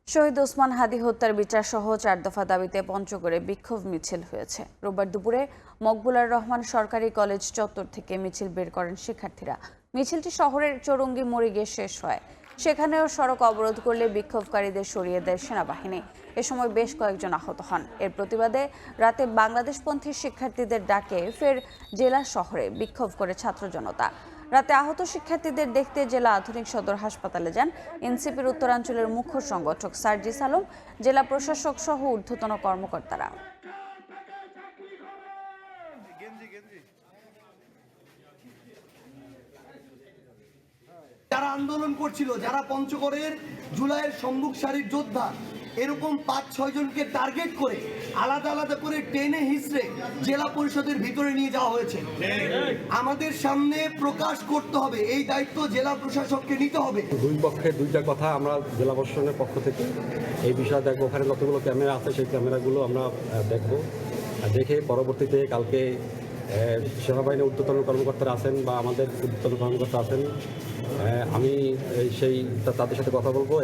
শহীদ ওসমান হাদী হত্যার বিচার সহ 4 দফা দাবিতে পঞ্চগড়ে বিক্ষোভ মিছিল হয়েছে। রোববার দুপুরে মকবুলার রহমান সরকারি কলেজ চত্বর থেকে মিছিল বের করেন শিক্ষার্থীরা। মিছিলটি শহরের চৌরঙ্গি মোড়ে গিয়ে শেষ হয়। সেখানেও সড়ক অবরোধ করলে বিক্ষোভকারীদের সরিয়ে দেয় সেনাবাহিনী। এ সময় বেশ কয়েকজন আহত হন। এর প্রতিবাদে রাতে বাংলাদেশপন্থী শিক্ষার্থীদের ডাকে ফের জেলা শহরে বিক্ষোভ করে ছাত্র জনতা। রাতে আহত শিক্ষার্থীদের দেখতে জেলা আধুনিক সদর হাসপাতালে যান এনসিপির উত্তরাঞ্চলের মুখ্য সংগঠক সার্জিস আলম, জেলা প্রশাসক সহ ঊর্ধ্বতন কর্মকর্তারা। যারা আন্দোলন করছিল, যারা পঞ্চগড়ের জুলাইয়ের সম্মুখ সারির যোদ্ধা, এরকম 5-6 জনকে টার্গেট করে আলাদা আলাদা করে টেনে হিসড়ে জেলা পরিষদের ভিতরে নিয়ে যাওয়া হয়েছে। আমাদের সামনে প্রকাশ করতে হবে, এই দায়িত্ব জেলা প্রশাসককে নিতে হবে। দুই পক্ষের দুইটা কথা আমরা জেলা প্রশাসনের পক্ষ থেকে এই বিষয়ে দেখবো। ওখানে যতগুলো ক্যামেরা আছে সেই ক্যামেরাগুলো আমরা দেখবো, দেখে পরবর্তীতে কালকে সেনাবাহিনীর ঊর্ধ্বতন কর্মকর্তারা আছেন বা আমাদের ঊর্ধ্বতন কর্মকর্তা আছেন, আমি তাদের সাথে কথা বলবো।